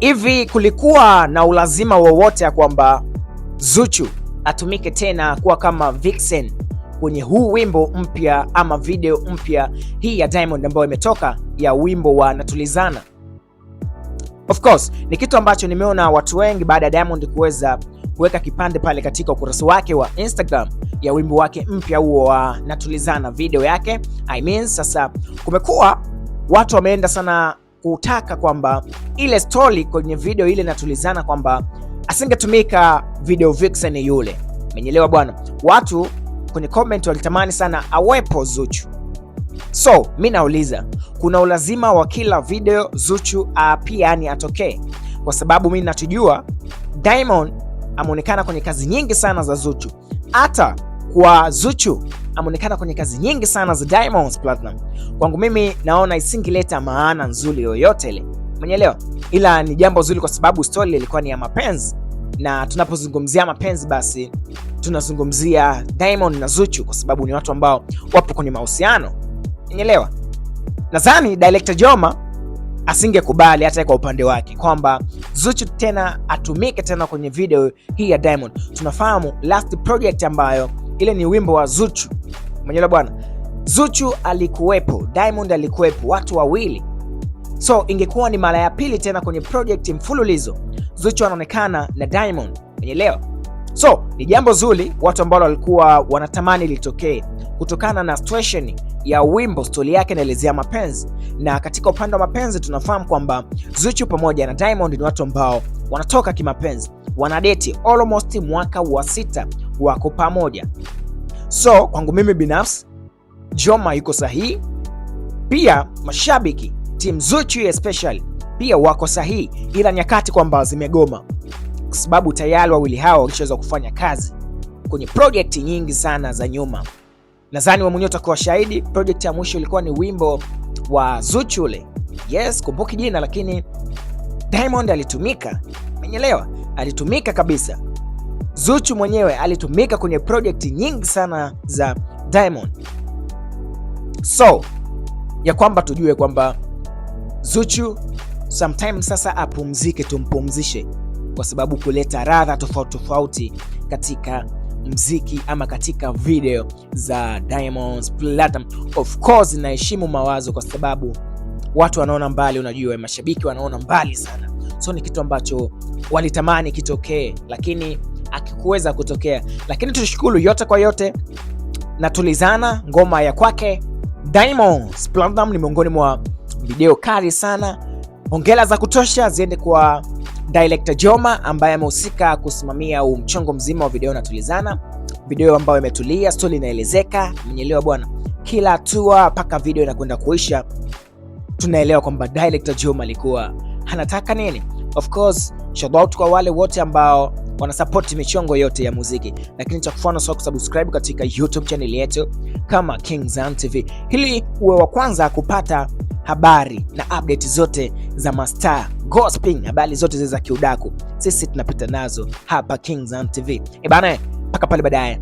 Hivi kulikuwa na ulazima wowote ya kwamba Zuchu atumike tena kuwa kama vixen kwenye huu wimbo mpya ama video mpya hii ya Diamond ambayo imetoka ya wimbo wa Natulizana? Of course, ni kitu ambacho nimeona watu wengi baada ya Diamond kuweza kuweka kipande pale katika ukurasa wake wa Instagram ya wimbo wake mpya huo wa Natulizana, video yake sasa kumekuwa watu wameenda sana kutaka kwamba ile story kwenye video ile Natulizana kwamba asingetumika video vixen yule. Umeelewa bwana? Watu kwenye comment walitamani sana awepo Zuchu. So mimi nauliza, kuna ulazima wa kila video Zuchu pia atokee? Kwa sababu mimi natujua Diamond ameonekana kwenye kazi nyingi sana za Zuchu. Hata kwa Zuchu ameonekana kwenye kazi nyingi sana za Diamond Platnumz. Kwangu mimi naona isingileta maana nzuri yoyote ile. Umeelewa? Ila ni jambo zuri kwa sababu story ilikuwa ni ya mapenzi. Na tunapozungumzia mapenzi basi tunazungumzia Diamond na Zuchu kwa sababu ni watu ambao wapo kwenye mahusiano. Umeelewa? Nadhani director Joma asingekubali hata kwa upande wake kwamba Zuchu tena atumike tena kwenye video hii ya Diamond. Tunafahamu last project ambayo ile ni wimbo wa Zuchu. Umeelewa bwana? Zuchu alikuwepo, Diamond alikuwepo, watu wawili. So ingekuwa ni mara ya pili tena kwenye project mfululizo Zuchu anaonekana na Diamond. Umeelewa? So ni jambo zuri watu ambao walikuwa wanatamani litokee kutokana na situation ya wimbo, story yake inaelezea mapenzi. Na katika upande wa mapenzi tunafahamu kwamba Zuchu pamoja na Diamond ni watu ambao wanatoka kimapenzi, wanadate almost mwaka wa 6 wako pamoja. So kwangu mimi binafsi Joma yuko sahihi, pia mashabiki team Zuchu especially pia wako sahihi, ila nyakati kwamba zimegoma kwa sababu tayari wawili hao walishaweza kufanya kazi kwenye project nyingi sana za nyuma. Nadhani wewe mwenyewe utakuwa shahidi, project ya mwisho ilikuwa ni wimbo wa Zuchu ule. Yes, kumbuki jina, lakini Diamond alitumika. Umeelewa? Alitumika kabisa. Zuchu mwenyewe alitumika kwenye project nyingi sana za Diamond. So ya kwamba tujue kwamba Zuchu sometimes sasa apumzike, tumpumzishe, kwa sababu kuleta radha tofauti tofauti katika mziki ama katika video za Diamond Platnumz. Of course naheshimu mawazo kwa sababu watu wanaona mbali, unajua mashabiki wanaona mbali sana. So ni kitu ambacho walitamani kitokee lakini akikuweza kutokea. Lakini tushukuru yote kwa yote, Natulizana ngoma ya kwake Diamond Platnumz ni miongoni mwa video kali sana. Hongera za kutosha ziende kwa director Joma ambaye amehusika kusimamia mchongo mzima wa video Natulizana, video ambayo imetulia, story inaelezeka. Mmeelewa bwana? Kila hatua mpaka video inakwenda kuisha tunaelewa kwamba director Joma alikuwa anataka nini. Of course shout out kwa wale wote ambao wana support michongo yote ya muziki, lakini cha kufanya sio kusubscribe katika YouTube channel yetu kama Kingzan TV ili uwe wa kwanza kupata habari na update zote za mastaa gospel, habari zote za kiudaku sisi tunapita nazo hapa Kingzan TV. Bana, mpaka pale baadaye.